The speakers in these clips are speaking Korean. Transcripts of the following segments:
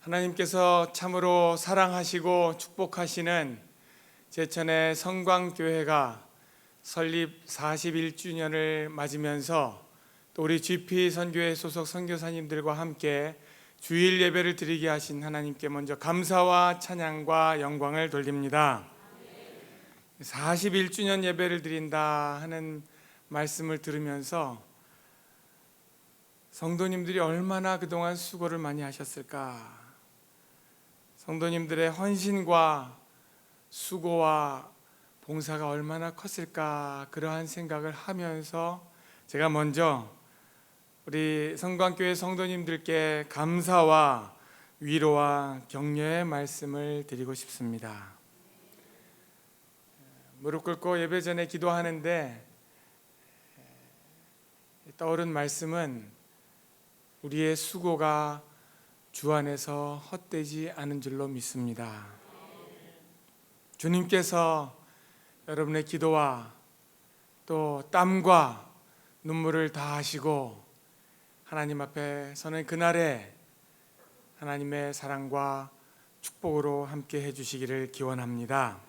하나님께서 참으로 사랑하시고 축복하시는 제천의 성광교회가 설립 41주년을 맞으면서 또 우리 GP 선교회 소속 선교사님들과 함께 주일 예배를 드리게 하신 하나님께 먼저 감사와 찬양과 영광을 돌립니다. 41주년 예배를 드린다 하는 말씀을 들으면서 성도님들이 얼마나 그동안 수고를 많이 하셨을까, 성도님들의 헌신과 수고와 봉사가 얼마나 컸을까, 그러한 생각을 하면서 제가 먼저 우리 성광교회 성도님들께 감사와 위로와 격려의 말씀을 드리고 싶습니다. 무릎 꿇고 예배 전에 기도하는데 떠오른 말씀은 우리의 수고가 주 안에서 헛되지 않은 줄로 믿습니다. 주님께서 여러분의 기도와 또 땀과 눈물을 다 하시고 하나님 앞에 서는 그날에 하나님의 사랑과 축복으로 함께 해주시기를 기원합니다.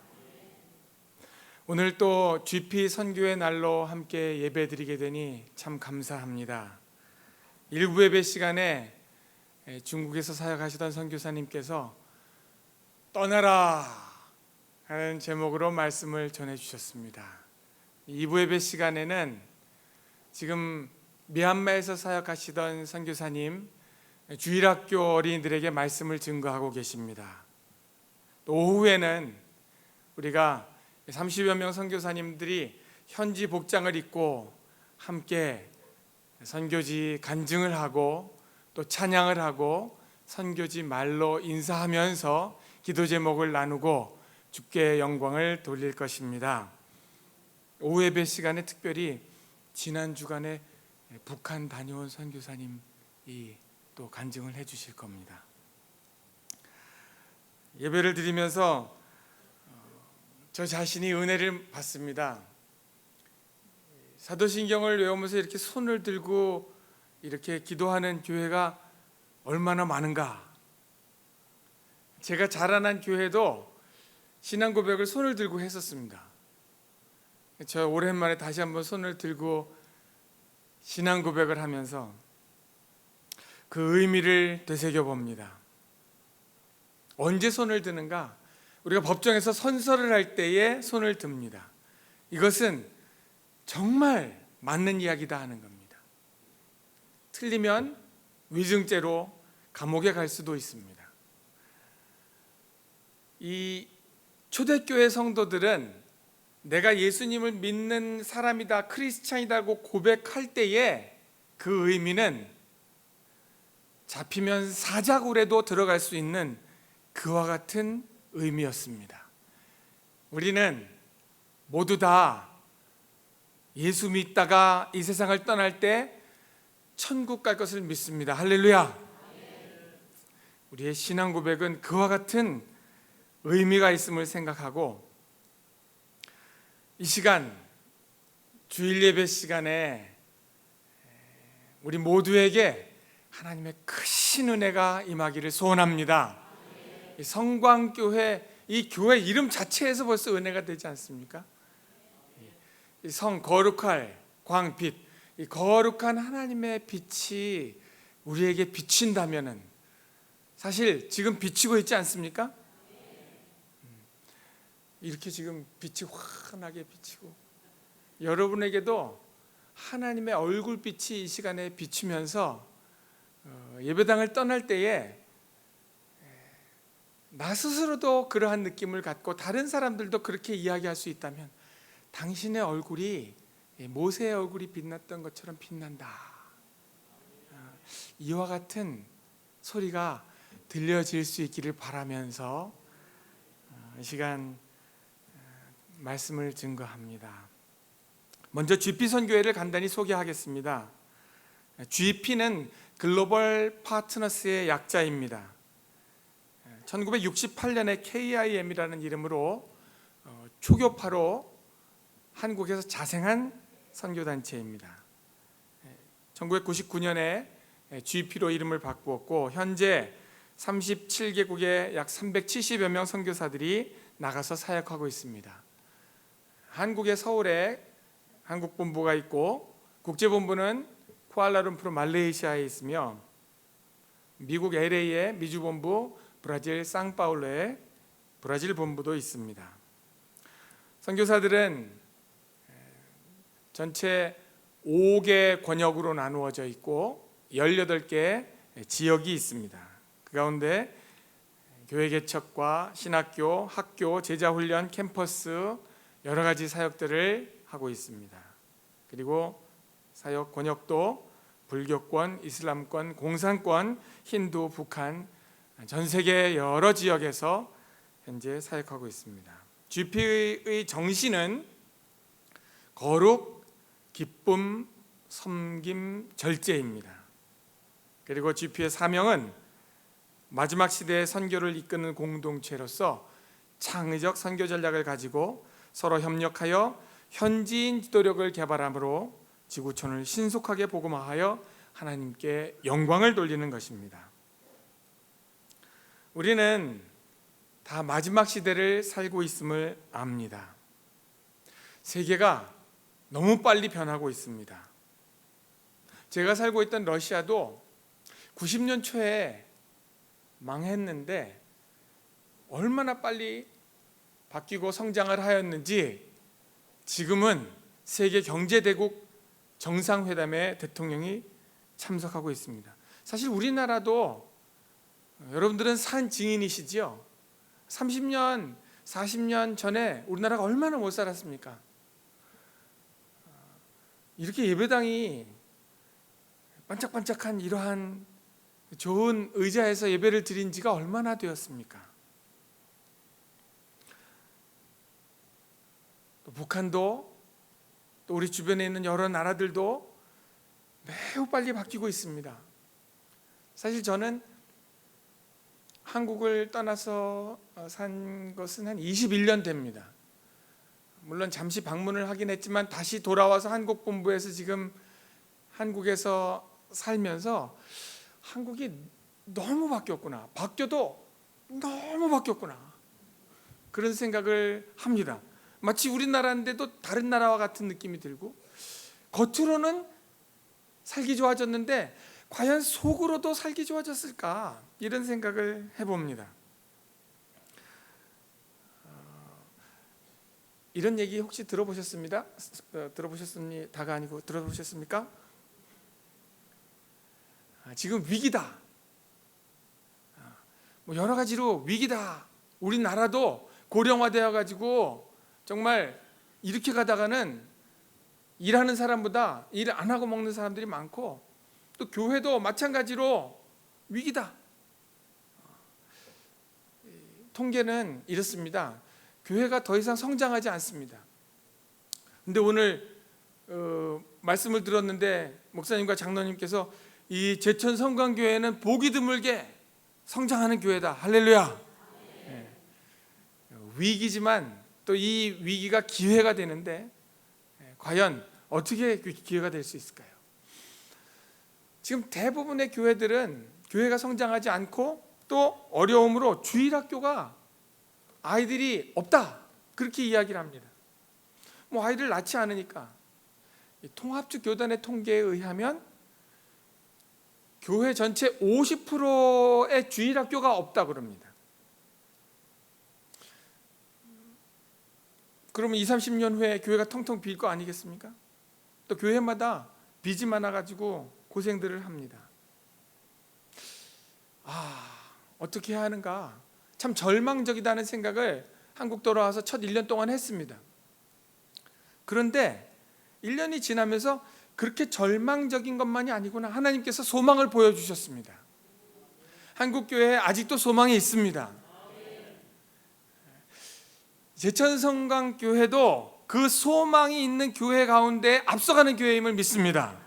오늘 또 GP 선교의 날로 함께 예배드리게 되니 참 감사합니다. 일부 예배 시간에 중국에서 사역하시던 선교사님께서 떠나라 하는 제목으로 말씀을 전해주셨습니다. 2부 예배 시간에는 지금 미얀마에서 사역하시던 선교사님 주일학교 어린이들에게 말씀을 증거하고 계십니다. 또 오후에는 우리가 30여 명 선교사님들이 현지 복장을 입고 함께 선교지 간증을 하고 또 찬양을 하고 선교지 말로 인사하면서 기도 제목을 나누고 주께 영광을 돌릴 것입니다. 오후 예배 시간에 특별히 지난 주간에 북한 다녀온 선교사님이 또 간증을 해 주실 겁니다. 예배를 드리면서 저 자신이 은혜를 받습니다. 사도신경을 외우면서 이렇게 손을 들고 이렇게 기도하는 교회가 얼마나 많은가. 제가 자라난 교회도 신앙 고백을 손을 들고 했었습니다. 저 오랜만에 다시 한번 손을 들고 신앙 고백을 하면서 그 의미를 되새겨 봅니다. 언제 손을 드는가? 우리가 법정에서 선서를 할 때에 손을 듭니다. 이것은 정말 맞는 이야기다 하는 겁니다. 틀리면 위증죄로 감옥에 갈 수도 있습니다. 이 초대교회 성도들은 내가 예수님을 믿는 사람이다, 크리스찬이다고 고백할 때에 그 의미는 잡히면 사자굴에도 들어갈 수 있는 그와 같은 의미였습니다. 우리는 모두 다 예수 믿다가 이 세상을 떠날 때 천국 갈 것을 믿습니다. 할렐루야. 우리의 신앙 고백은 그와 같은 의미가 있음을 생각하고 이 시간 주일 예배 시간에 우리 모두에게 하나님의 크신 은혜가 임하기를 소원합니다. 이 성광교회, 이 교회 이름 자체에서 벌써 은혜가 되지 않습니까? 이 성 거룩할 광빛, 이 거룩한 하나님의 빛이 우리에게 비친다면은 사실 지금 비치고 있지 않습니까? 이렇게 지금 빛이 환하게 비치고 여러분에게도 하나님의 얼굴빛이 이 시간에 비치면서 예배당을 떠날 때에 나 스스로도 그러한 느낌을 갖고 다른 사람들도 그렇게 이야기할 수 있다면 당신의 얼굴이 모세의 얼굴이 빛났던 것처럼 빛난다. 이와 같은 소리가 들려질 수 있기를 바라면서 이 시간 말씀을 증거합니다. 먼저 GP 선교회를 간단히 소개하겠습니다. GP는 글로벌 파트너스의 약자입니다. 1968년에 KIM이라는 이름으로 초교파로 한국에서 자생한 선교단체입니다. 1999년에 GP로 이름을 바꾸었고 현재 37개국의 약 370여 명 선교사들이 나가서 사역하고 있습니다. 한국의 서울에 한국본부가 있고 국제본부는 쿠알라룸푸르 말레이시아에 있으며 미국 LA의 미주본부, 브라질 상파울루의 브라질 본부도 있습니다. 선교사들은 전체 5개 권역으로 나누어져 있고 18개 지역이 있습니다. 그 가운데 교회 개척과 신학교, 학교, 제자훈련, 캠퍼스 여러 가지 사역들을 하고 있습니다. 그리고 사역 권역도 불교권, 이슬람권, 공산권, 힌두, 북한 전 세계 여러 지역에서 현재 사역하고 있습니다. GP의 정신은 거룩, 기쁨, 섬김, 절제입니다. 그리고 GP의 사명은 마지막 시대의 선교를 이끄는 공동체로서 창의적 선교 전략을 가지고 서로 협력하여 현지인 지도력을 개발함으로 지구촌을 신속하게 복음화하여 하나님께 영광을 돌리는 것입니다. 우리는 다 마지막 시대를 살고 있음을 압니다. 세계가 너무 빨리 변하고 있습니다. 제가 살고 있던 러시아도 90년 초에 망했는데 얼마나 빨리 바뀌고 성장을 하였는지 지금은 세계 경제대국 정상회담에 대통령이 참석하고 있습니다. 사실 우리나라도 여러분들은 산 증인이시지요. 30년, 40년 전에 우리나라가 얼마나 못 살았습니까? 이렇게 예배당이 반짝반짝한 이러한 좋은 의자에서 예배를 드린 지가 얼마나 되었습니까? 또 북한도 또 우리 주변에 있는 여러 나라들도 매우 빨리 바뀌고 있습니다. 사실 저는 한국을 떠나서 산 것은 한 21년 됩니다. 물론 잠시 방문을 하긴 했지만 다시 돌아와서 한국 본부에서 지금 한국에서 살면서 한국이 너무 바뀌었구나, 바뀌어도 너무 바뀌었구나, 그런 생각을 합니다. 마치 우리나라인데도 다른 나라와 같은 느낌이 들고 겉으로는 살기 좋아졌는데 과연 속으로도 살기 좋아졌을까, 이런 생각을 해봅니다. 이런 얘기 혹시 들어보셨습니다? 들어보셨습니다가 아니고 들어보셨습니까? 지금 위기다, 뭐 여러 가지로 위기다, 우리나라도 고령화되어 가지고 정말 이렇게 가다가는 일하는 사람보다 일 안 하고 먹는 사람들이 많고 또 교회도 마찬가지로 위기다. 통계는 이렇습니다. 교회가 더 이상 성장하지 않습니다. 근데 오늘 말씀을 들었는데 목사님과 장로님께서 이 제천 성광교회는 보기 드물게 성장하는 교회다. 할렐루야. 네. 위기지만 또 이 위기가 기회가 되는데 과연 어떻게 기회가 될 수 있을까요? 지금 대부분의 교회들은 교회가 성장하지 않고 또 어려움으로 주일학교가 아이들이 없다, 그렇게 이야기를 합니다. 뭐 아이를 낳지 않으니까. 통합주 교단의 통계에 의하면 교회 전체 50%의 주일학교가 없다 그럽니다. 그러면 20, 30년 후에 교회가 텅텅 빌 거 아니겠습니까? 또 교회마다 빚이 많아가지고 고생들을 합니다. 어떻게 해야 하는가, 참 절망적이다는 생각을 한국 돌아와서 첫 1년 동안 했습니다. 그런데 1년이 지나면서 그렇게 절망적인 것만이 아니구나, 하나님께서 소망을 보여주셨습니다. 한국교회에 아직도 소망이 있습니다. 제천성광교회도 그 소망이 있는 교회 가운데 앞서가는 교회임을 믿습니다.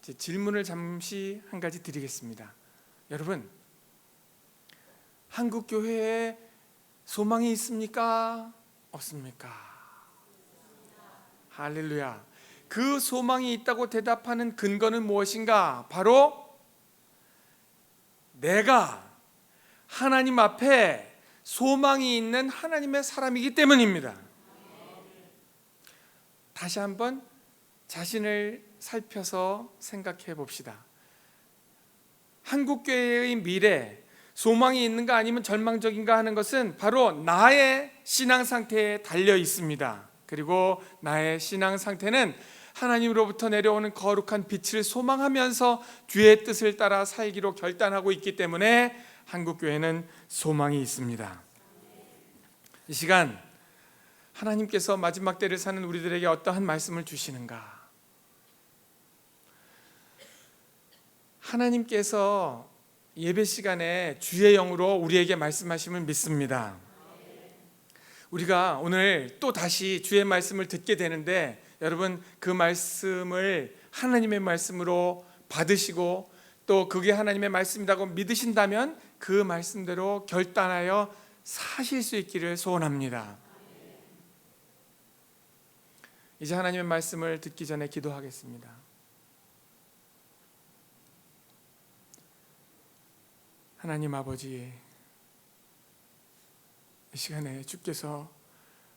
제 질문을 잠시 한 가지 드리겠습니다. 여러분, 한국교회에 소망이 있습니까? 없습니까? 할렐루야. 그 소망이 있다고 대답하는 근거는 무엇인가? 바로 내가 하나님 앞에 소망이 있는 하나님의 사람이기 때문입니다. 다시 한번 자신을 살펴서 생각해 봅시다. 한국교회의 미래, 소망이 있는가 아니면 절망적인가 하는 것은 바로 나의 신앙 상태에 달려 있습니다. 그리고 나의 신앙 상태는 하나님으로부터 내려오는 거룩한 빛을 소망하면서 주의 뜻을 따라 살기로 결단하고 있기 때문에 한국교회는 소망이 있습니다. 이 시간 하나님께서 마지막 때를 사는 우리들에게 어떠한 말씀을 주시는가? 하나님께서 예배 시간에 주의 영으로 우리에게 말씀하심을 믿습니다. 우리가 오늘 또 다시 주의 말씀을 듣게 되는데 여러분 그 말씀을 하나님의 말씀으로 받으시고 또 그게 하나님의 말씀이라고 믿으신다면 그 말씀대로 결단하여 사실 수 있기를 소원합니다. 이제 하나님의 말씀을 듣기 전에 기도하겠습니다. 하나님 아버지, 이 시간에 주께서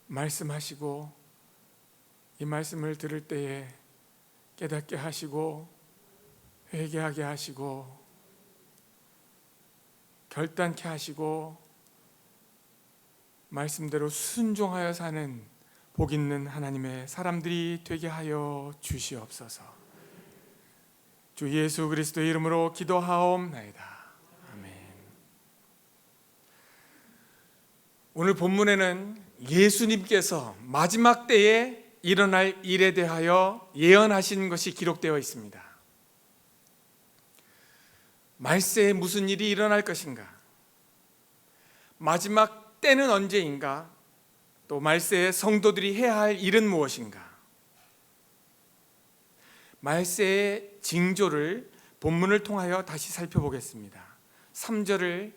말씀하시고 이 말씀을 들을 때에 깨닫게 하시고 회개하게 하시고 결단케 하시고 말씀대로 순종하여 사는 복 있는 하나님의 사람들이 되게 하여 주시옵소서. 주 예수 그리스도의 이름으로 기도하옵나이다. 아멘. 오늘 본문에는 예수님께서 마지막 때에 일어날 일에 대하여 예언하신 것이 기록되어 있습니다. 말세에 무슨 일이 일어날 것인가? 마지막 때는 언제인가? 또 말세에 성도들이 해야 할 일은 무엇인가? 말세의 징조를 본문을 통하여 다시 살펴보겠습니다. 3절을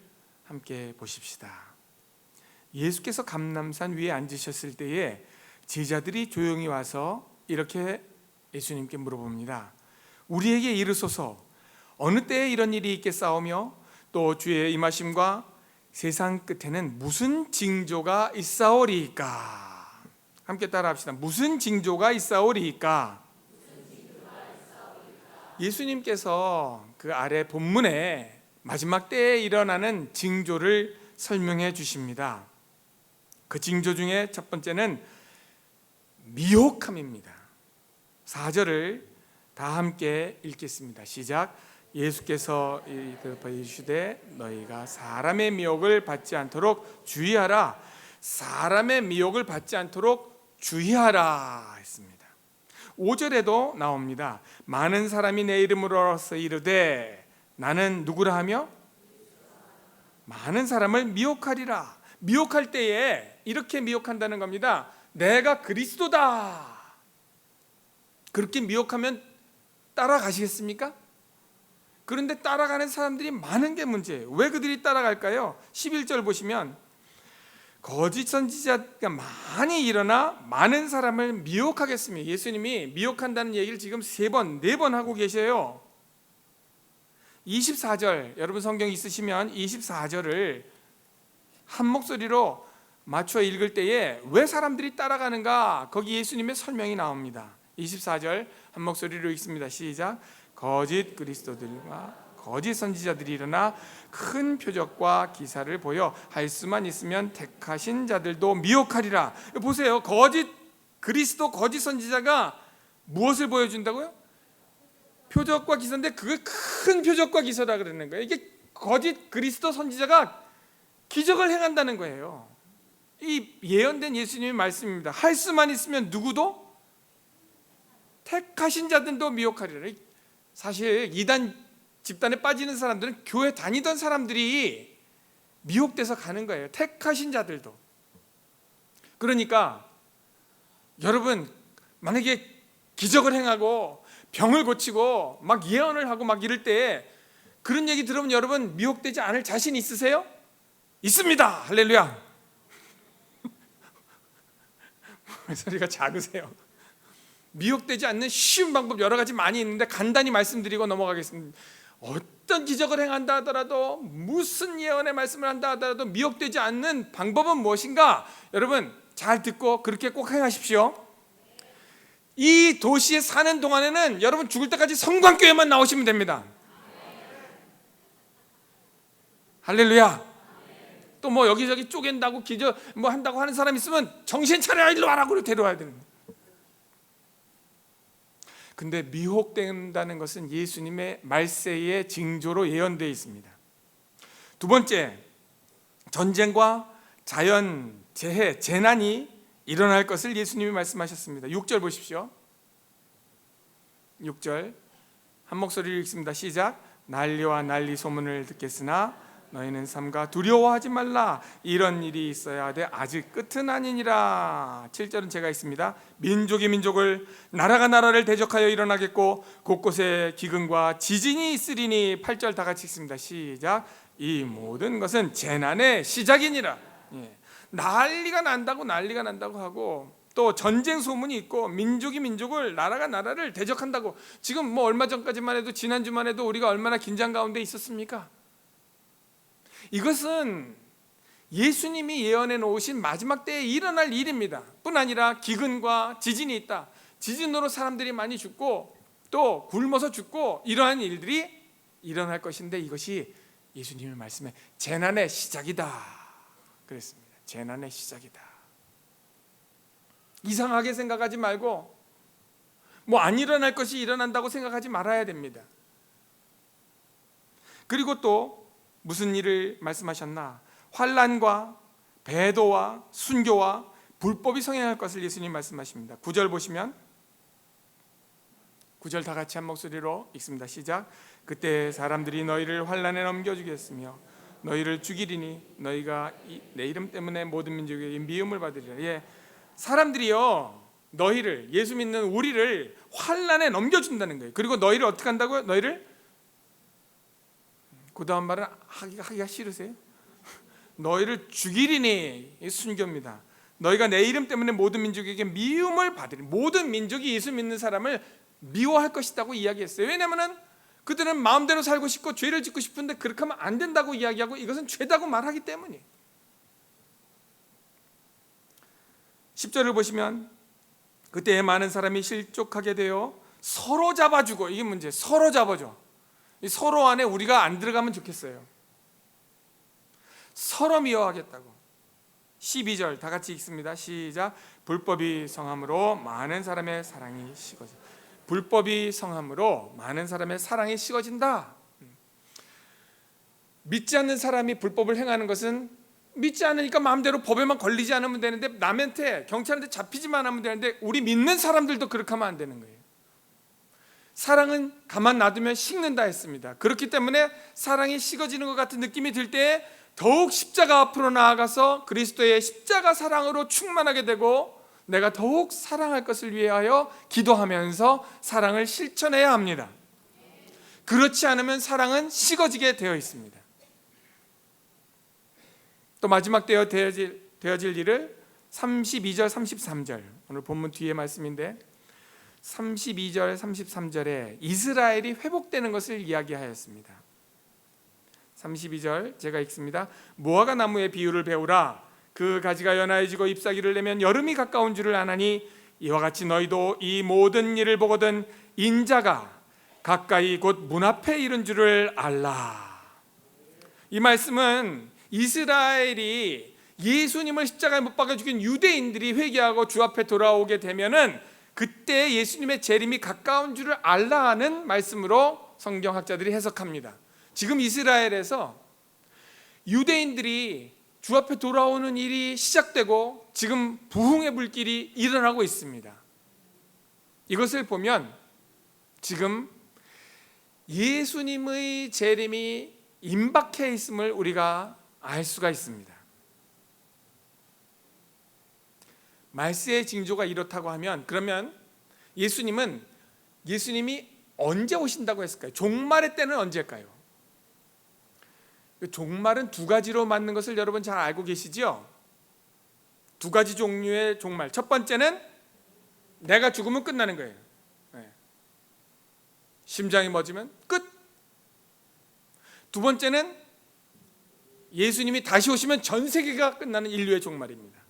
함께 보십시다. 예수께서 감람산 위에 앉으셨을 때에 제자들이 조용히 와서 이렇게 예수님께 물어봅니다. 우리에게 이르소서 어느 때에 이런 일이 있겠사오며 또 주의 임하심과 세상 끝에는 무슨 징조가 있사오리이까? 함께 따라합시다. 무슨 징조가 있사오리이까? 예수님께서 그 아래 본문에 마지막 때에 일어나는 징조를 설명해 주십니다. 그 징조 중에 첫 번째는 미혹함입니다. 4절을 다 함께 읽겠습니다. 시작. 예수께서 이르시되 너희가 사람의 미혹을 받지 않도록 주의하라. 사람의 미혹을 받지 않도록 주의하라 했습니다. 5절에도 나옵니다. 많은 사람이 내 이름으로서 이르되 나는 누구라 하며 많은 사람을 미혹하리라. 미혹할 때에 이렇게 미혹한다는 겁니다. 내가 그리스도다. 그렇게 미혹하면 따라가시겠습니까? 그런데 따라가는 사람들이 많은 게 문제예요. 왜 그들이 따라갈까요? 11절 보시면 거짓 선지자가 많이 일어나 많은 사람을 미혹하겠으며, 예수님이 미혹한다는 얘기를 지금 3번, 4번 하고 계세요. 24절, 여러분 성경 있으시면 24절을 한 목소리로 맞춰 읽을 때에 왜 사람들이 따라가는가, 거기 예수님의 설명이 나옵니다. 24절 한 목소리로 읽습니다. 시작. 거짓 그리스도들과 거짓 선지자들이 일어나 큰 표적과 기사를 보여 할 수만 있으면 택하신 자들도 미혹하리라. 보세요. 거짓 그리스도, 거짓 선지자가 무엇을 보여준다고요? 표적과 기사인데 그게 큰 표적과 기사라 그러는 거예요. 이게 거짓 그리스도 선지자가 기적을 행한다는 거예요. 이 예언된 예수님의 말씀입니다. 할 수만 있으면 누구도 택하신 자들도 미혹하리라. 사실 이단 집단에 빠지는 사람들은 교회 다니던 사람들이 미혹돼서 가는 거예요. 택하신 자들도. 그러니까 여러분 만약에 기적을 행하고 병을 고치고 막 예언을 하고 막 이럴 때 그런 얘기 들으면 여러분 미혹되지 않을 자신 있으세요? 있습니다. 할렐루야. 소리가 작으세요. 미혹되지 않는 쉬운 방법 여러 가지 많이 있는데 간단히 말씀드리고 넘어가겠습니다. 어떤 기적을 행한다 하더라도, 무슨 예언의 말씀을 한다 하더라도 미혹되지 않는 방법은 무엇인가? 여러분 잘 듣고 그렇게 꼭 행하십시오. 이 도시에 사는 동안에는 여러분 죽을 때까지 성광교회만 나오시면 됩니다. 할렐루야. 또 뭐 여기저기 쪼갠다고 기저 뭐 한다고 하는 사람 있으면 정신 차려야 일로 와라고 데려와야 되는 거예요. 근데 미혹된다는 것은 예수님의 말세의 징조로 예언되어 있습니다. 두 번째, 전쟁과 자연 재해, 재난이 일어날 것을 예수님이 말씀하셨습니다. 6절 보십시오. 6절 한 목소리로 읽습니다. 시작. 난리와 난리 소문을 듣겠으나 너희는 삼가 두려워하지 말라. 이런 일이 있어야 돼. 아직 끝은 아니니라. 7절은 제가 있습니다. 민족이 민족을, 나라가 나라를 대적하여 일어나겠고 곳곳에 기근과 지진이 있으리니. 8절 다 같이 읽습니다. 시작. 이 모든 것은 재난의 시작이니라. 난리가 난다고 하고 또 전쟁 소문이 있고 민족이 민족을, 나라가 나라를 대적한다고. 지금 뭐 얼마 전까지만 해도, 지난주만 해도 우리가 얼마나 긴장 가운데 있었습니까? 이것은 예수님이 예언해 놓으신 마지막 때에 일어날 일입니다. 뿐 아니라 기근과 지진이 있다. 지진으로 사람들이 많이 죽고 또 굶어서 죽고 이러한 일들이 일어날 것인데, 이것이 예수님의 말씀에 재난의 시작이다 그랬습니다. 재난의 시작이다. 이상하게 생각하지 말고 뭐 안 일어날 것이 일어난다고 생각하지 말아야 됩니다. 그리고 또 무슨 일을 말씀하셨나? 환난과 배도와 순교와 불법이 성행할 것을 예수님 말씀하십니다. 9절 보시면, 9절 다 같이 한 목소리로 읽습니다. 시작. 그때 사람들이 너희를 환난에 넘겨주겠으며 너희를 죽이리니 너희가 내 이름 때문에 모든 민족에게 미움을 받으리라. 사람들이요, 너희를, 예수 믿는 우리를 환난에 넘겨준다는 거예요. 그리고 너희를 어떻게 한다고요? 너희를, 그 다음 말은 하기가 싫으세요? 너희를 죽이리니. 순교입니다. 너희가 내 이름 때문에 모든 민족에게 미움을 받으리니. 모든 민족이 예수 믿는 사람을 미워할 것이라고 이야기했어요. 왜냐하면 그들은 마음대로 살고 싶고 죄를 짓고 싶은데 그렇게 하면 안 된다고 이야기하고 이것은 죄다고 말하기 때문이에요. 10절을 보시면, 그때 많은 사람이 실족하게 되어 서로 잡아주고. 이게 문제예요. 서로 잡아줘. 이 서로 안에 우리가 안 들어가면 좋겠어요. 서로 미워하겠다고. 12절 다 같이 읽습니다. 시작. 불법이 성함으로 많은 사람의 사랑이 식어진다. 불법이 성함으로 많은 사람의 사랑이 식어진다. 믿지 않는 사람이 불법을 행하는 것은, 믿지 않으니까 마음대로 법에만 걸리지 않으면 되는데, 남한테 경찰한테 잡히지만 하면 되는데, 우리 믿는 사람들도 그렇게 하면 안 되는 거예요. 사랑은 가만 놔두면 식는다 했습니다. 그렇기 때문에 사랑이 식어지는 것 같은 느낌이 들 때 더욱 십자가 앞으로 나아가서 그리스도의 십자가 사랑으로 충만하게 되고, 내가 더욱 사랑할 것을 위하여 기도하면서 사랑을 실천해야 합니다. 그렇지 않으면 사랑은 식어지게 되어 있습니다. 또 마지막 되어질 일을 32절 33절, 오늘 본문 뒤에 말씀인데 32절 33절에 이스라엘이 회복되는 것을 이야기하였습니다. 32절 제가 읽습니다. 무화과 나무의 비유를 배우라. 그 가지가 연하여지고 잎사귀를 내면 여름이 가까운 줄을 아나니 이와 같이 너희도 이 모든 일을 보거든 인자가 가까이 곧 문 앞에 이른 줄을 알라. 이 말씀은 이스라엘이 예수님을 십자가에 못 박아 죽인 유대인들이 회개하고 주 앞에 돌아오게 되면은 그때 예수님의 재림이 가까운 줄을 알라 하는 말씀으로 성경학자들이 해석합니다. 지금 이스라엘에서 유대인들이 주 앞에 돌아오는 일이 시작되고 지금 부흥의 불길이 일어나고 있습니다. 이것을 보면 지금 예수님의 재림이 임박해 있음을 우리가 알 수가 있습니다. 말세의 징조가 이렇다고 하면, 그러면 예수님이 언제 오신다고 했을까요? 종말의 때는 언제일까요? 종말은 두 가지로 맞는 것을 여러분 잘 알고 계시죠? 두 가지 종류의 종말. 첫 번째는 내가 죽으면 끝나는 거예요. 심장이 멎으면 끝. 두 번째는 예수님이 다시 오시면 전 세계가 끝나는 인류의 종말입니다.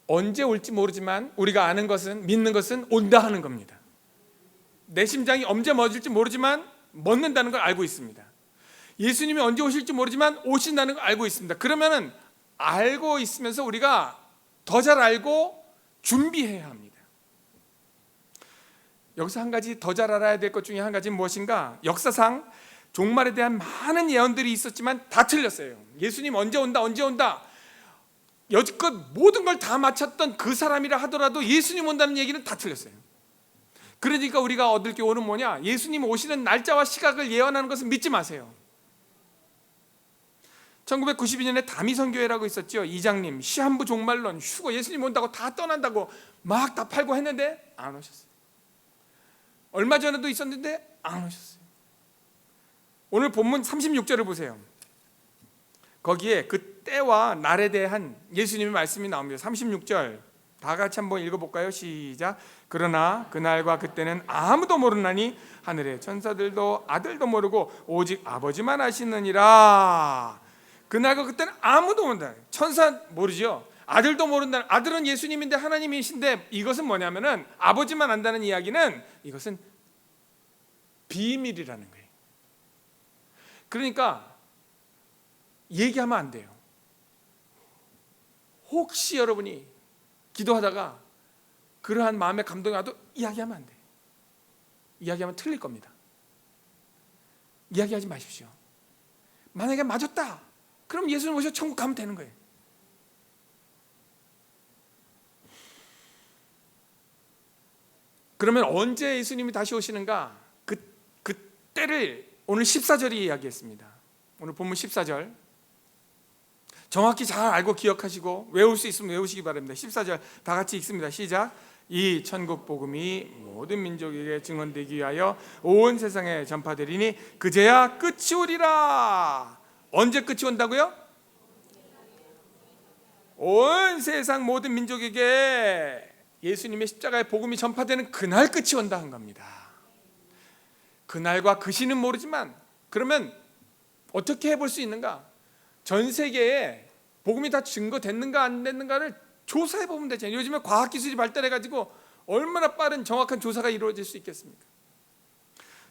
언제 올지 모르지만 우리가 아는 것은, 믿는 것은 온다 하는 겁니다. 내 심장이 언제 멎을지 모르지만 멎는다는 걸 알고 있습니다. 예수님이 언제 오실지 모르지만 오신다는 걸 알고 있습니다. 그러면은 알고 있으면서 우리가 더 잘 알고 준비해야 합니다. 여기서 한 가지 더 잘 알아야 될 것 중에 한 가지는 무엇인가? 역사상 종말에 대한 많은 예언들이 있었지만 다 틀렸어요. 예수님 언제 온다, 언제 온다. 여지껏 모든 걸 다 마쳤던 그 사람이라 하더라도 예수님 온다는 얘기는 다 틀렸어요. 그러니까 우리가 얻을 교훈은 뭐냐? 예수님 오시는 날짜와 시각을 예언하는 것은 믿지 마세요. 1992년에 다미선교회라고 있었죠. 이장님 시한부 종말론, 휴거, 예수님 온다고 다 떠난다고 막 다 팔고 했는데 안 오셨어요. 얼마 전에도 있었는데 안 오셨어요. 오늘 본문 36절을 보세요. 거기에 그 때와 날에 대한 예수님의 말씀이 나옵니다. 36절 다 같이 한번 읽어볼까요? 시작. 그러나 그날과 그때는 아무도 모르나니 하늘의 천사들도 아들도 모르고 오직 아버지만 아시느니라. 그날과 그때는 아무도 모른다. 천사 모르죠. 아들도 모른다. 아들은 예수님인데 하나님이신데, 이것은 뭐냐면은 아버지만 안다는 이야기는 이것은 비밀이라는 거예요. 그러니까 얘기하면 안 돼요. 혹시 여러분이 기도하다가 그러한 마음의 감동이 와도 이야기하면 안 돼요. 이야기하면 틀릴 겁니다. 이야기하지 마십시오. 만약에 맞았다, 그럼 예수님 오셔서 천국 가면 되는 거예요. 그러면 언제 예수님이 다시 오시는가? 그 때를 오늘 14절이 이야기했습니다. 오늘 본문 14절 정확히 잘 알고 기억하시고 외울 수 있으면 외우시기 바랍니다. 14절 다 같이 읽습니다. 시작. 이 천국 복음이 모든 민족에게 증언되기 위하여 온 세상에 전파되리니 그제야 끝이 오리라. 언제 끝이 온다고요? 온 세상 모든 민족에게 예수님의 십자가의 복음이 전파되는 그날 끝이 온다 한 겁니다. 그날과 그 시는 모르지만, 그러면 어떻게 해볼 수 있는가? 전 세계에 복음이 다 증거됐는가 안 됐는가를 조사해 보면 되잖아요. 요즘에 과학기술이 발달해가지고 얼마나 빠른 정확한 조사가 이루어질 수 있겠습니까?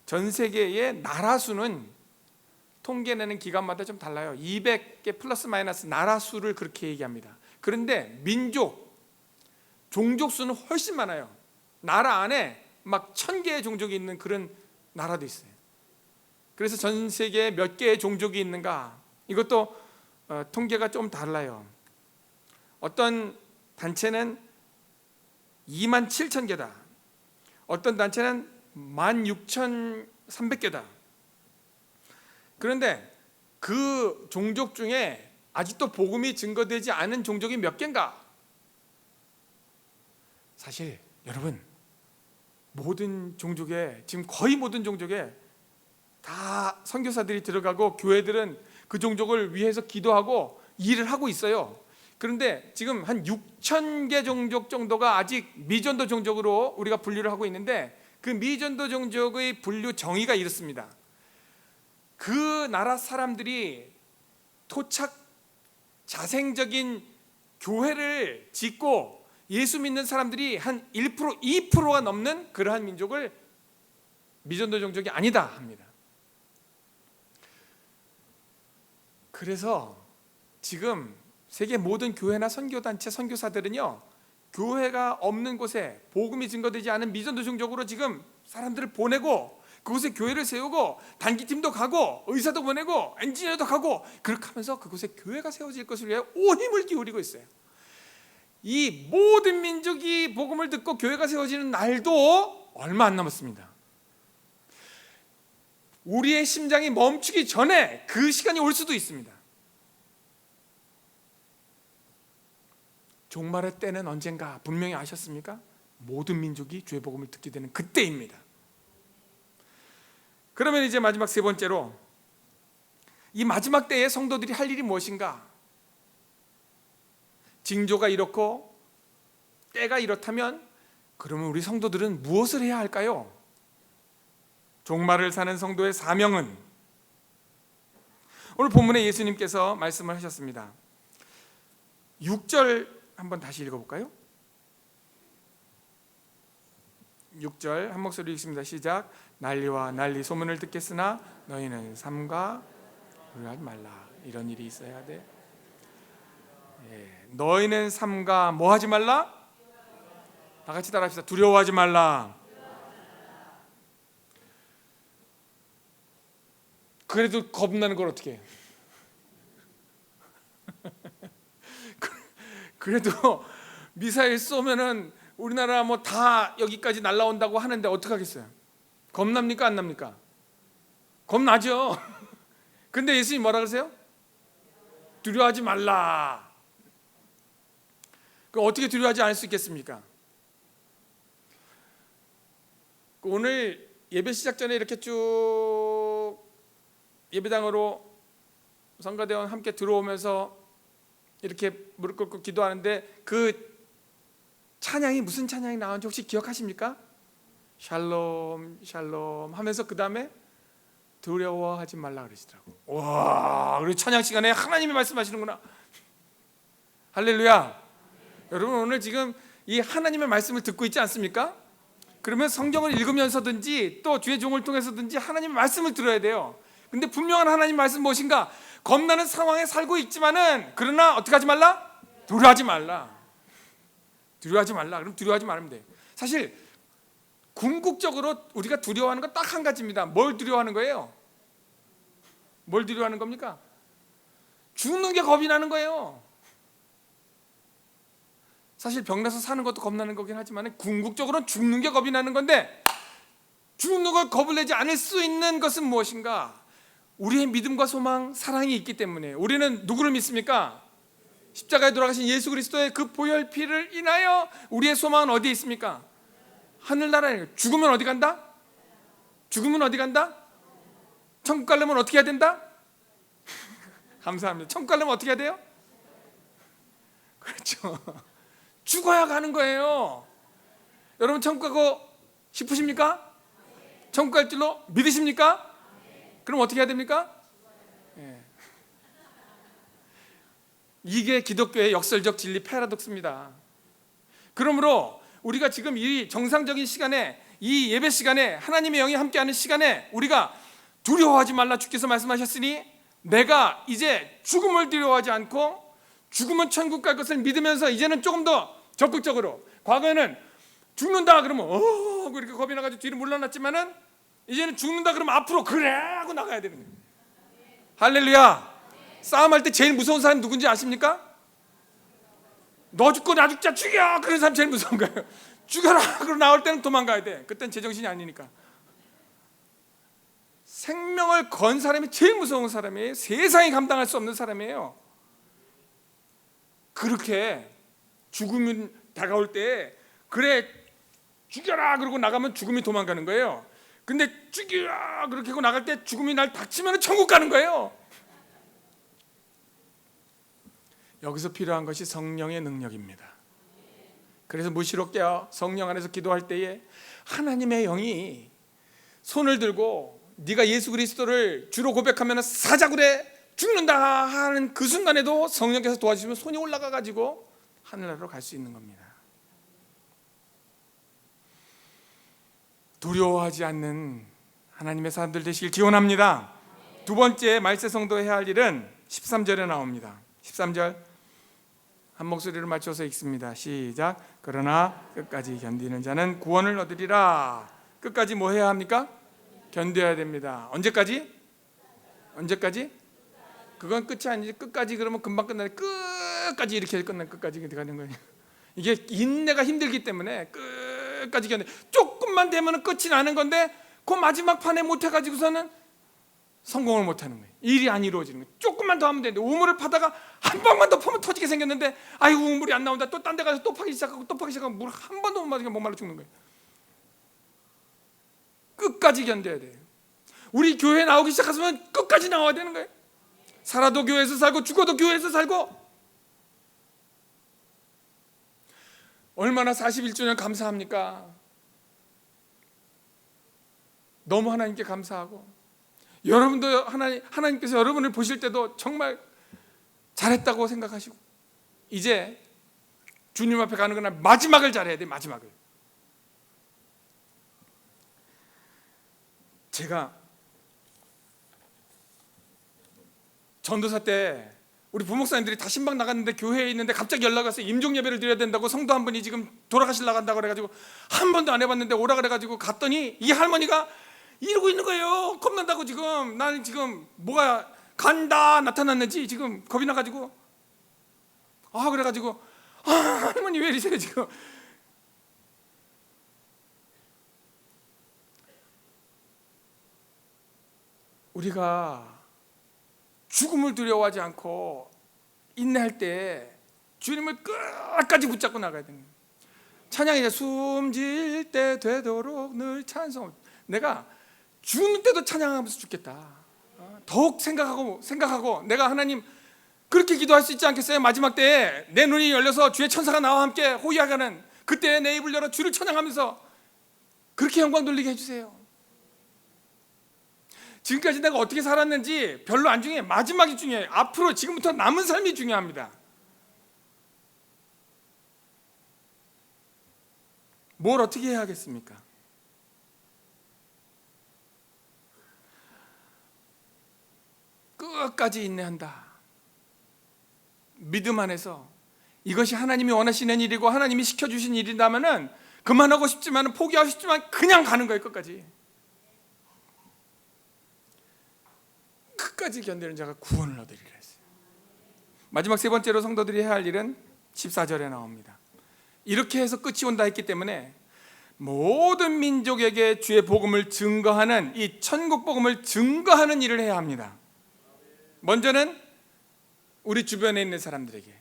전 세계의 나라 수는 통계내는 기관마다 좀 달라요. 200개 플러스 마이너스 나라 수를 그렇게 얘기합니다. 그런데 민족, 종족 수는 훨씬 많아요. 나라 안에 막 1000개의 종족이 있는 그런 나라도 있어요. 그래서 전 세계에 몇 개의 종족이 있는가, 이것도 통계가 좀 달라요. 어떤 단체는 27,000개다. 어떤 단체는 16,300개다. 그런데 그 종족 중에 아직도 복음이 증거되지 않은 종족이 몇 개인가? 사실 여러분, 모든 종족에, 지금 거의 모든 종족에 다 선교사들이 들어가고 교회들은 그 종족을 위해서 기도하고 일을 하고 있어요. 그런데 지금 한 6,000개 종족 정도가 아직 미전도 종족으로 우리가 분류를 하고 있는데, 그 미전도 종족의 분류 정의가 이렇습니다. 그 나라 사람들이 토착 자생적인 교회를 짓고 예수 믿는 사람들이 한 1%, 2%가 넘는 그러한 민족을 미전도 종족이 아니다 합니다. 그래서 지금 세계 모든 교회나 선교단체, 선교사들은요, 교회가 없는 곳에 복음이 증거되지 않은 미전도 종족으로 지금 사람들을 보내고 그곳에 교회를 세우고 단기팀도 가고 의사도 보내고 엔지니어도 가고 그렇게 하면서 그곳에 교회가 세워질 것을 위해 온 힘을 기울이고 있어요. 이 모든 민족이 복음을 듣고 교회가 세워지는 날도 얼마 안 남았습니다. 우리의 심장이 멈추기 전에 그 시간이 올 수도 있습니다. 종말의 때는 언젠가 분명히 아셨습니까? 모든 민족이 주의 복음을 듣게 되는 그때입니다. 그러면 이제 마지막 세 번째로, 이 마지막 때에 성도들이 할 일이 무엇인가? 징조가 이렇고 때가 이렇다면 그러면 우리 성도들은 무엇을 해야 할까요? 종말을 사는 성도의 사명은, 오늘 본문에 예수님께서 말씀을 하셨습니다. 6절 한번 다시 읽어볼까요? 6절 한 목소리 읽습니다. 시작. 난리와 난리 소문을 듣겠으나 너희는 삼가 두려워하지 말라. 이런 일이 있어야 돼. 너희는 삼가 뭐 하지 말라? 다 같이 따라합시다. 두려워하지 말라. 그래도 겁나는 걸 어떻게 해? 그래도 미사일 쏘면은 우리나라 뭐 다 여기까지 날라온다고 하는데 어떡하겠어요? 겁납니까? 안 납니까? 겁나죠. 근데 예수님 뭐라 그러세요? 두려워하지 말라. 그 어떻게 두려워하지 않을 수 있겠습니까? 오늘 예배 시작 전에 이렇게 쭉 예배당으로 성가대원 함께 들어오면서 이렇게 무릎 꿇고 기도하는데 그 찬양이 무슨 찬양이 나오는지 혹시 기억하십니까? 샬롬 샬롬 하면서 그 다음에 두려워하지 말라 그러시더라고. 와, 우리 찬양 시간에 하나님이 말씀하시는구나. 할렐루야. 여러분 오늘 지금 이 하나님의 말씀을 듣고 있지 않습니까? 그러면 성경을 읽으면서든지 또 주의 종을 통해서든지 하나님의 말씀을 들어야 돼요. 근데 분명한 하나님 말씀 무엇인가? 겁나는 상황에 살고 있지만은 그러나 어떻게 하지 말라? 두려워하지 말라. 두려워하지 말라. 그럼 두려워하지 말면 돼. 사실 궁극적으로 우리가 두려워하는 건 딱 한 가지입니다. 뭘 두려워하는 거예요? 뭘 두려워하는 겁니까? 죽는 게 겁이 나는 거예요. 사실 병나서 사는 것도 겁나는 거긴 하지만 궁극적으로는 죽는 게 겁이 나는 건데, 죽는 걸 겁을 내지 않을 수 있는 것은 무엇인가? 우리의 믿음과 소망, 사랑이 있기 때문에. 우리는 누구를 믿습니까? 십자가에 돌아가신 예수 그리스도의 그 보혈 피를 인하여 우리의 소망은 어디에 있습니까? 하늘나라에. 죽으면 어디 간다? 죽으면 어디 간다? 천국 가려면 어떻게 해야 된다? 감사합니다. 천국 가려면 어떻게 해야 돼요? 그렇죠. 죽어야 가는 거예요. 여러분 천국 가고 싶으십니까? 천국 갈 줄로 믿으십니까? 그럼 어떻게 해야 됩니까? 이게 기독교의 역설적 진리 패러독스입니다. 그러므로 우리가 지금 이 정상적인 시간에, 이 예배 시간에, 하나님의 영이 함께하는 시간에 우리가 두려워하지 말라 주께서 말씀하셨으니 내가 이제 죽음을 두려워하지 않고 죽으면 천국 갈 것을 믿으면서 이제는 조금 더 적극적으로, 과거에는 죽는다 그러면 이렇게 겁이 나가지고 뒤로 물러났지만은 이제는 죽는다 그러면 앞으로 그래 하고 나가야 되는 거예요. 할렐루야. 싸움할 때 제일 무서운 사람이 누군지 아십니까? 너 죽고 나 죽자, 죽여! 그런 사람이 제일 무서운 거예요. 죽여라! 그러고 나올 때는 도망가야 돼. 그땐 제정신이 아니니까. 생명을 건 사람이 제일 무서운 사람이에요. 세상이 감당할 수 없는 사람이에요. 그렇게 죽음이 다가올 때 그래 죽여라 그러고 나가면 죽음이 도망가는 거예요. 근데 죽여라 그렇게 하고 나갈 때 죽음이 날 닥치면 천국 가는 거예요. 여기서 필요한 것이 성령의 능력입니다. 그래서 무시롭게요, 성령 안에서 기도할 때에 하나님의 영이 손을 들고 네가 예수 그리스도를 주로 고백하면 사자굴에 죽는다 하는 그 순간에도 성령께서 도와주시면 손이 올라가 가지고 하늘나라로 갈 수 있는 겁니다. 두려워하지 않는 하나님의 사람들 되시길 기원합니다. 두 번째 말세 성도 해야 할 일은 13절에 나옵니다. 13절 한 목소리로 맞춰서 읽습니다. 시작. 그러나 끝까지 견디는 자는 구원을 얻으리라. 끝까지 뭐 해야 합니까? 견뎌야 됩니다. 언제까지? 언제까지? 그건 끝이 아니지. 끝까지 그러면 금방 끝나요. 끝까지 이렇게 끝나는, 끝까지 가는 거예요. 이게 인내가 힘들기 때문에 끝까지 견뎌. 조금만 되면 끝이 나는 건데 그 마지막 판에 못 해가지고서는 성공을 못 하는 거예요. 일이 안 이루어지는 거예요. 조금만 더 하면 되는데 우물을 파다가 한 방만 더 파면 터지게 생겼는데 아이고 우물이 안 나온다. 또 딴 데 가서 또 파기 시작하고 또 파기 시작하면 물 한 번도 못 맞으니까 목말라 죽는 거예요. 끝까지 견뎌야 돼요. 우리 교회에 나오기 시작하면 끝까지 나와야 되는 거예요. 살아도 교회에서 살고 죽어도 교회에서 살고. 얼마나 41주년 감사합니까? 너무 하나님께 감사하고, 여러분도 하나님께서 여러분을 보실 때도 정말 잘했다고 생각하시고, 이제 주님 앞에 가는 그날 마지막을 잘해야 돼. 마지막을. 제가 전도사 때 우리 부목사님들이 다 신방 나갔는데 교회에 있는데 갑자기 연락 와서 임종 예배를 드려야 된다고, 성도 한 분이 지금 돌아가시려고 한다고 그래가지고 한 번도 안 해봤는데 오라 그래가지고 갔더니 이 할머니가 이러고 있는 거예요. 겁난다고. 지금 나는 지금 뭐가 간다 나타났는지 지금 겁이 나가지고, 그래가지고 할머니 왜 이러세요 지금. 우리가 죽음을 두려워하지 않고 인내할 때 주님을 끝까지 붙잡고 나가야 됩니다. 찬양이 숨질 때 되도록 늘 찬송. 내가 죽는 때도 찬양하면서 죽겠다. 더욱 생각하고 내가 하나님 그렇게 기도할 수 있지 않겠어요? 마지막 때에 내 눈이 열려서 주의 천사가 나와 함께 호위하가는 그때 내 입을 열어 주를 찬양하면서 그렇게 영광 돌리게 해주세요. 지금까지 내가 어떻게 살았는지 별로 안 중요해. 마지막이 중요해. 앞으로 지금부터 남은 삶이 중요합니다. 뭘 어떻게 해야 하겠습니까? 끝까지 인내한다. 믿음 안에서 이것이 하나님이 원하시는 일이고 하나님이 시켜주신 일이라면 그만하고 싶지만, 포기하고 싶지만 그냥 가는 거예요. 끝까지 견디는 자가 구원을 얻으리라 했어요. 마지막 세 번째로 성도들이 해야 할 일은 14절에 나옵니다. 이렇게 해서 끝이 온다 했기 때문에 모든 민족에게 주의 복음을 증거하는, 이 천국 복음을 증거하는 일을 해야 합니다. 먼저는 우리 주변에 있는 사람들에게,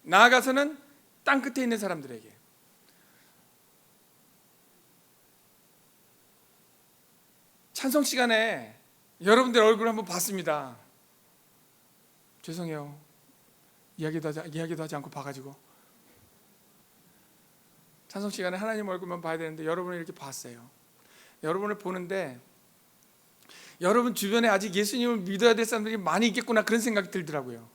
나아가서는 땅 끝에 있는 사람들에게. 찬송 시간에 여러분들 얼굴 한번 봤습니다. 죄송해요. 이야기도 하지 않고 봐가지고. 찬송 시간에 하나님 얼굴만 봐야 되는데 여러분을 이렇게 봤어요. 여러분을 보는데 여러분 주변에 아직 예수님을 믿어야 될 사람들이 많이 있겠구나, 그런 생각이 들더라고요.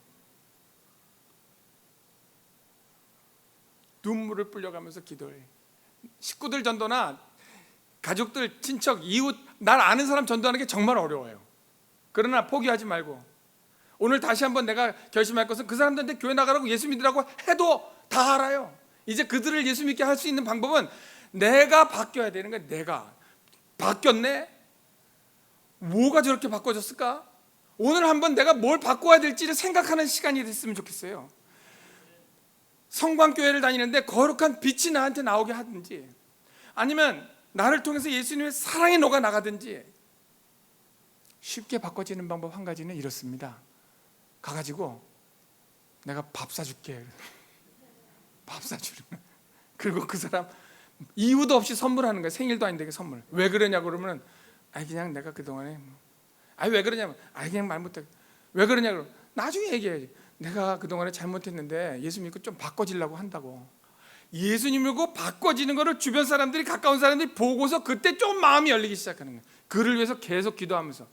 눈물을 뿌려가면서 기도해. 식구들 전도나 가족들, 친척, 이웃, 날 아는 사람 전도하는 게 정말 어려워요. 그러나 포기하지 말고, 오늘 다시 한번 내가 결심할 것은 그 사람들한테 교회 나가라고 예수 믿으라고 해도 다 알아요. 이제 그들을 예수 믿게 할 수 있는 방법은 내가 바뀌어야 되는 거예요. 내가 바뀌었네? 뭐가 저렇게 바꿔졌을까? 오늘 한번 내가 뭘 바꿔야 될지를 생각하는 시간이 됐으면 좋겠어요. 성광교회를 다니는데 거룩한 빛이 나한테 나오게 하든지, 아니면 나를 통해서 예수님의 사랑이 녹아나가든지. 쉽게 바꿔지는 방법 한 가지는 이렇습니다. 가가지고 내가 밥 사줄게. 밥 사주는. 그리고 그 사람 이유도 없이 선물하는 거야. 생일도 아닌데 선물. 왜 그러냐고 그러면 그냥 내가 그동안에 왜 그러냐면 그냥 말 못해. 왜 그러냐고 나중에 얘기해야지. 내가 그동안에 잘못했는데 예수 믿고 좀 바꿔지려고 한다고. 예수님 믿고 바꿔지는 거를 주변 사람들이, 가까운 사람들이 보고서 그때 좀 마음이 열리기 시작하는 거예요. 그를 위해서 계속 기도하면서.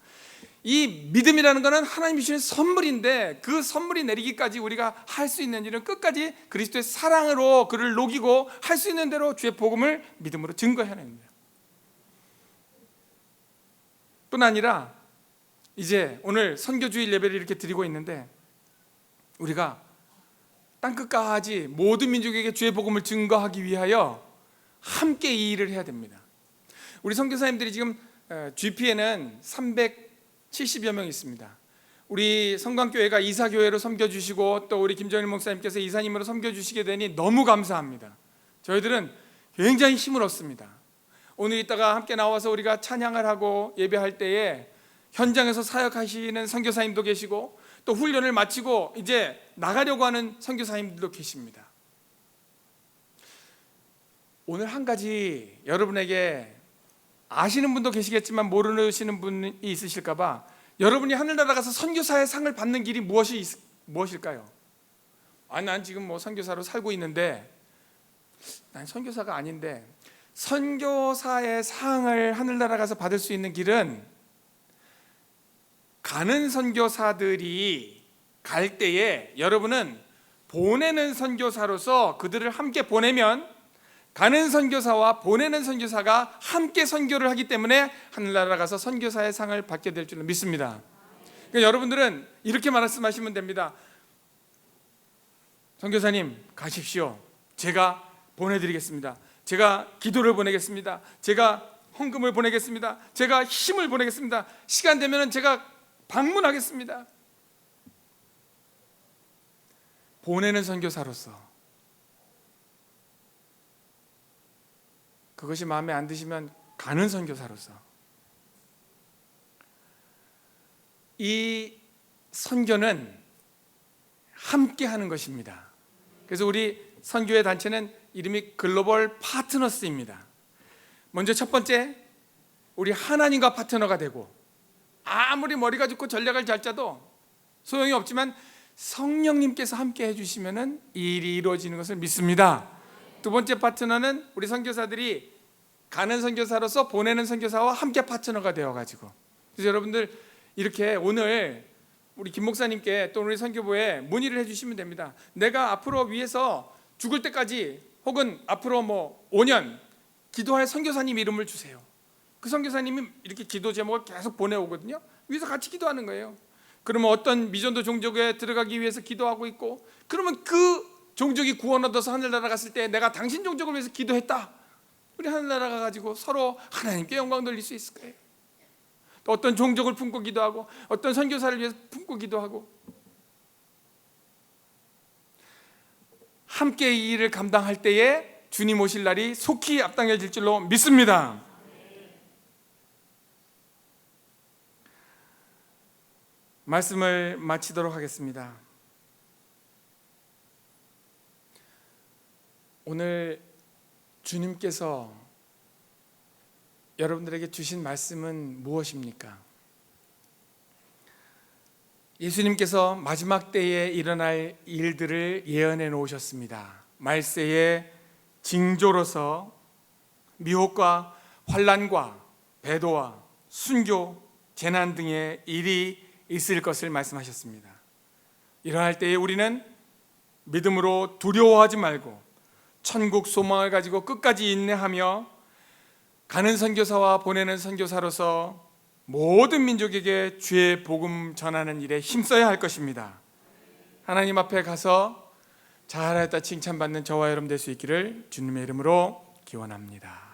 이 믿음이라는 거는 하나님이 주신 선물인데, 그 선물이 내리기까지 우리가 할 수 있는 일은 끝까지 그리스도의 사랑으로 그를 녹이고 할 수 있는 대로 주의 복음을 믿음으로 증거해야 하는 거예요. 뿐 아니라 이제 오늘 선교주일 예배를 이렇게 드리고 있는데, 우리가 땅끝까지 모든 민족에게 주의 복음을 증거하기 위하여 함께 이 일을 해야 됩니다. 우리 선교사님들이 지금 GP에는 370여 명 있습니다. 우리 성광교회가 이사교회로 섬겨주시고 또 우리 김정일 목사님께서 이사님으로 섬겨주시게 되니 너무 감사합니다. 저희들은 굉장히 힘을 얻습니다. 오늘 이따가 함께 나와서 우리가 찬양을 하고 예배할 때에 현장에서 사역하시는 선교사님도 계시고, 또 훈련을 마치고 이제 나가려고 하는 선교사님들도 계십니다. 오늘 한 가지 여러분에게 아시는 분도 계시겠지만 모르시는 분이 있으실까 봐, 여러분이 하늘나라 가서 선교사의 상을 받는 길이 무엇일까요? 난 지금 선교사로 살고 있는데 난 선교사가 아닌데 선교사의 상을 하늘나라 가서 받을 수 있는 길은 가는 선교사들이 갈 때에 여러분은 보내는 선교사로서 그들을 함께 보내면 가는 선교사와 보내는 선교사가 함께 선교를 하기 때문에 하늘나라 가서 선교사의 상을 받게 될 줄 믿습니다. 그러니까 여러분들은 이렇게 말씀하시면 됩니다. 선교사님 가십시오. 제가 보내드리겠습니다. 제가 기도를 보내겠습니다. 제가 헌금을 보내겠습니다. 제가 힘을 보내겠습니다. 시간 되면 제가 방문하겠습니다. 보내는 선교사로서 그것이 마음에 안 드시면 가는 선교사로서 이 선교는 함께 하는 것입니다. 그래서 우리 선교회 단체는 이름이 글로벌 파트너스입니다. 먼저 첫 번째, 우리 하나님과 파트너가 되고 아무리 머리가 좋고 전략을 잘 짜도 소용이 없지만 성령님께서 함께 해주시면 일이 이루어지는 것을 믿습니다. 두 번째 파트너는 우리 선교사들이 가는 선교사로서 보내는 선교사와 함께 파트너가 되어가지고, 그래서 여러분들 이렇게 오늘 우리 김 목사님께 또 우리 선교부에 문의를 해주시면 됩니다. 내가 앞으로 위해서 죽을 때까지 혹은 앞으로 5년 기도할 선교사님 이름을 주세요. 그 선교사님이 이렇게 기도 제목을 계속 보내오거든요. 위에서 같이 기도하는 거예요. 그러면 어떤 미전도 종족에 들어가기 위해서 기도하고 있고, 그러면 그 종족이 구원 얻어서 하늘나라 갔을 때 내가 당신 종족을 위해서 기도했다, 우리 하늘나라 가가지고 서로 하나님께 영광 돌릴 수 있을 거예요. 또 어떤 종족을 품고 기도하고 어떤 선교사를 위해서 품고 기도하고 함께 이 일을 감당할 때에 주님 오실 날이 속히 앞당겨질 줄로 믿습니다. 말씀을 마치도록 하겠습니다. 오늘 주님께서 여러분들에게 주신 말씀은 무엇입니까? 예수님께서 마지막 때에 일어날 일들을 예언해 놓으셨습니다. 말세의 징조로서 미혹과 환난과 배도와 순교, 재난 등의 일이 있을 것을 말씀하셨습니다. 일어날 때에 우리는 믿음으로 두려워하지 말고 천국 소망을 가지고 끝까지 인내하며 가는 선교사와 보내는 선교사로서 모든 민족에게 주의 복음 전하는 일에 힘써야 할 것입니다. 하나님 앞에 가서 잘하였다 칭찬받는 저와 여러분 될 수 있기를 주님의 이름으로 기원합니다.